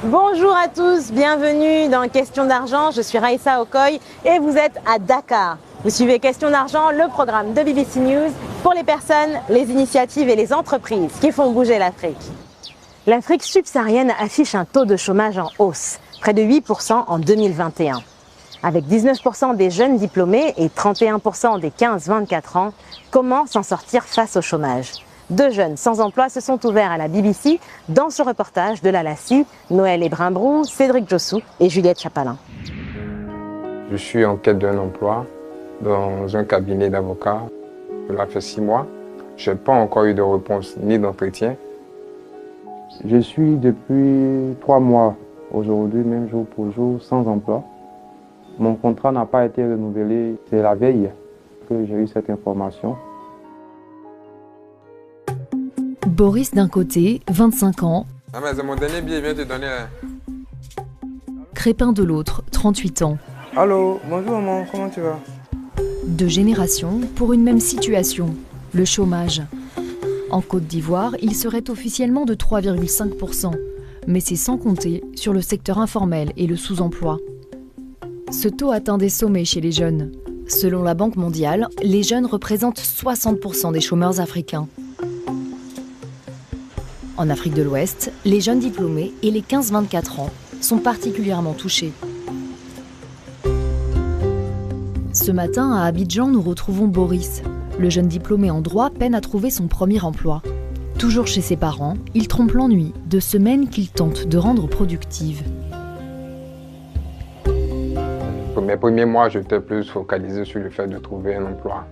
Bonjour à tous, bienvenue dans Question d'argent. Je suis Raïssa Okoye et vous êtes à Dakar. Vous suivez Question d'argent, le programme de BBC News pour les personnes, les initiatives et les entreprises qui font bouger l'Afrique. L'Afrique subsaharienne affiche un taux de chômage en hausse, près de 8% en 2021. Avec 19% des jeunes diplômés et 31% des 15-24 ans, comment s'en sortir face au chômage ? Deux jeunes sans emploi se sont ouverts à la BBC dans ce reportage de la LACI, Noël Ebrimbrou, Cédric Jossou et Juliette Chapalin. Je suis en quête d'un emploi dans un cabinet d'avocats. Cela fait 6 mois. Je n'ai pas encore eu de réponse ni d'entretien. Je suis depuis 3 mois aujourd'hui, même jour pour jour, sans emploi. Mon contrat n'a pas été renouvelé. C'est la veille que j'ai eu cette information. Boris d'un côté, 25 ans. Ah mais c'est mon dernier billet, viens te donner là. Crépin de l'autre, 38 ans. Allô, bonjour maman, comment tu vas? Deux générations pour une même situation, le chômage. En Côte d'Ivoire, il serait officiellement de 3,5%, mais c'est sans compter sur le secteur informel et le sous-emploi. Ce taux atteint des sommets chez les jeunes. Selon la Banque mondiale, les jeunes représentent 60% des chômeurs africains. En Afrique de l'Ouest, les jeunes diplômés et les 15-24 ans sont particulièrement touchés. Ce matin, à Abidjan, nous retrouvons Boris. Le jeune diplômé en droit peine à trouver son premier emploi. Toujours chez ses parents, il trompe l'ennui de semaines qu'il tente de rendre productives. Pour mes premiers mois, j'étais plus focalisé sur le fait de trouver un emploi.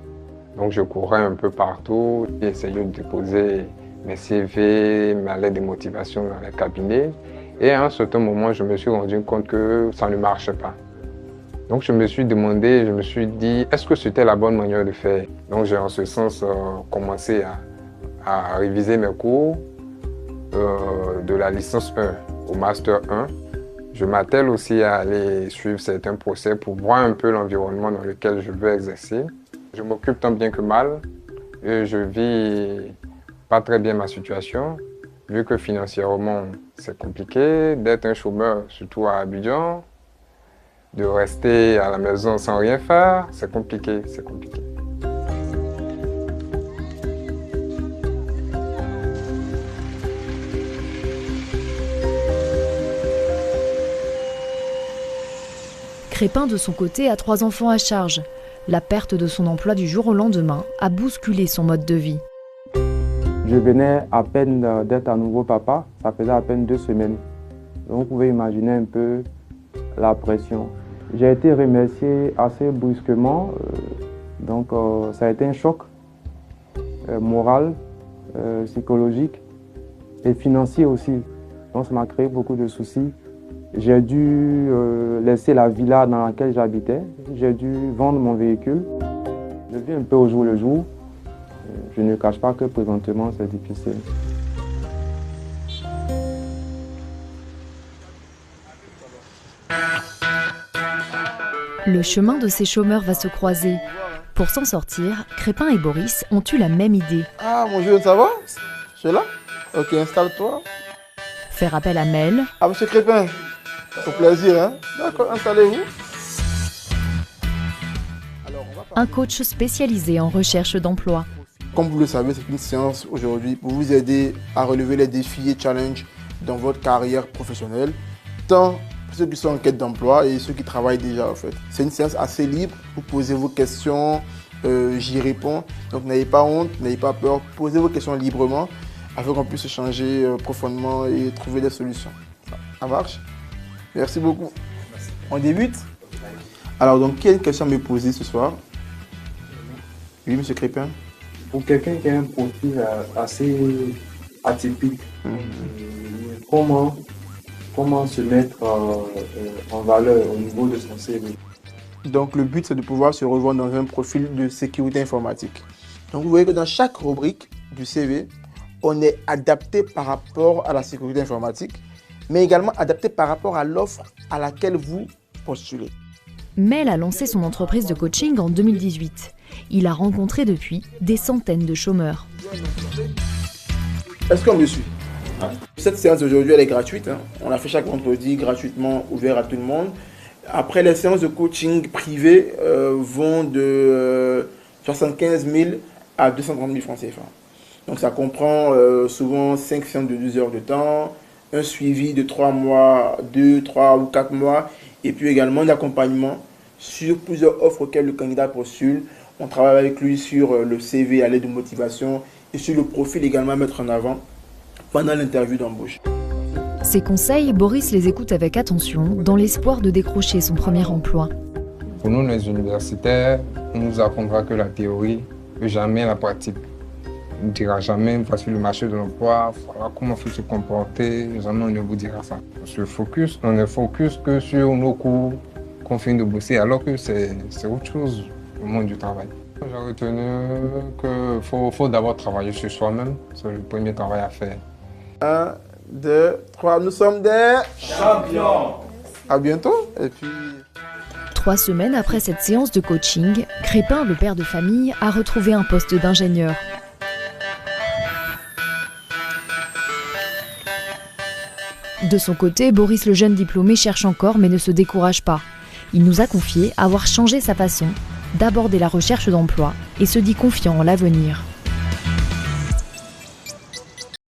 Donc je courais un peu partout, j'essayais de déposer mes CV, ma lettre de motivation dans les cabinets. Et à un certain moment, je me suis rendu compte que ça ne marchait pas. Donc je me suis demandé, je me suis dit, est-ce que c'était la bonne manière de faire? Donc j'ai en ce sens commencé à réviser mes cours de la licence 1 au master 1. Je m'attelle aussi à aller suivre certains procès pour voir un peu l'environnement dans lequel je veux exercer. Je m'occupe tant bien que mal et je vis pas très bien ma situation, vu que financièrement c'est compliqué d'être un chômeur, surtout à Abidjan, de rester à la maison sans rien faire, c'est compliqué, c'est compliqué. Crépin, de son côté, a 3 enfants à charge. La perte de son emploi du jour au lendemain a bousculé son mode de vie. Je venais à peine d'être à nouveau papa, ça faisait à peine 2 semaines. Donc vous pouvez imaginer un peu la pression. J'ai été remercié assez brusquement, donc ça a été un choc moral, psychologique et financier aussi. Donc ça m'a créé beaucoup de soucis. J'ai dû laisser la villa dans laquelle j'habitais, j'ai dû vendre mon véhicule. Je vis un peu au jour le jour. Je ne cache pas que présentement c'est difficile. Le chemin de ces chômeurs va se croiser. Pour s'en sortir, Crépin et Boris ont eu la même idée. Ah, bonjour, ça va? Je suis là? Ok, installe-toi. Faire appel à Mel. Ah, monsieur Crépin, au plaisir, hein? D'accord, installez-vous. Un coach spécialisé en recherche d'emploi. Comme vous le savez, c'est une séance aujourd'hui pour vous aider à relever les défis et challenges dans votre carrière professionnelle, tant pour ceux qui sont en quête d'emploi et ceux qui travaillent déjà en fait. C'est une séance assez libre, vous posez vos questions, j'y réponds, donc n'ayez pas honte, n'ayez pas peur, posez vos questions librement afin qu'on puisse échanger profondément et trouver des solutions. Ça marche? Merci beaucoup. On débute? Alors donc, quelle question me poser ce soir? Oui, monsieur Crépin. Pour quelqu'un qui a un profil assez atypique, comment se mettre en valeur au niveau de son CV? Donc le but, c'est de pouvoir se revoir dans un profil de sécurité informatique. Donc vous voyez que dans chaque rubrique du CV, on est adapté par rapport à la sécurité informatique, mais également adapté par rapport à l'offre à laquelle vous postulez. Mel a lancé son entreprise de coaching en 2018. Il a rencontré depuis des centaines de chômeurs. Est-ce qu'on me suit? Cette séance d'aujourd'hui, elle est gratuite. On la fait chaque vendredi, gratuitement, ouvert à tout le monde. Après, les séances de coaching privées vont de 75 000 à 230 000 francs CFA. Donc ça comprend souvent 5 séances de 12 heures de temps, un suivi de 3 mois, 2, 3 ou 4 mois, et puis également un accompagnement sur plusieurs offres auxquelles le candidat postule. On travaille avec lui sur le CV à l'aide de motivation et sur le profil également à mettre en avant pendant l'interview d'embauche. Ces conseils, Boris les écoute avec attention dans l'espoir de décrocher son premier emploi. Pour nous, les universitaires, on nous apprendra que la théorie, mais jamais la pratique. On ne dira jamais, voici le marché de l'emploi, voilà comment il faut se comporter, jamais on ne vous dira ça. On ne focus que sur nos cours qu'on finit de bosser, alors que c'est autre chose au monde du travail. J'ai retenu qu'il faut d'abord travailler sur soi-même, c'est le premier travail à faire. 1, 2, 3, nous sommes des champions. À bientôt. Et puis... 3 semaines après cette séance de coaching, Crépin, le père de famille, a retrouvé un poste d'ingénieur. De son côté, Boris le jeune diplômé cherche encore mais ne se décourage pas. Il nous a confié avoir changé sa façon d'aborder la recherche d'emploi et se dit confiant en l'avenir.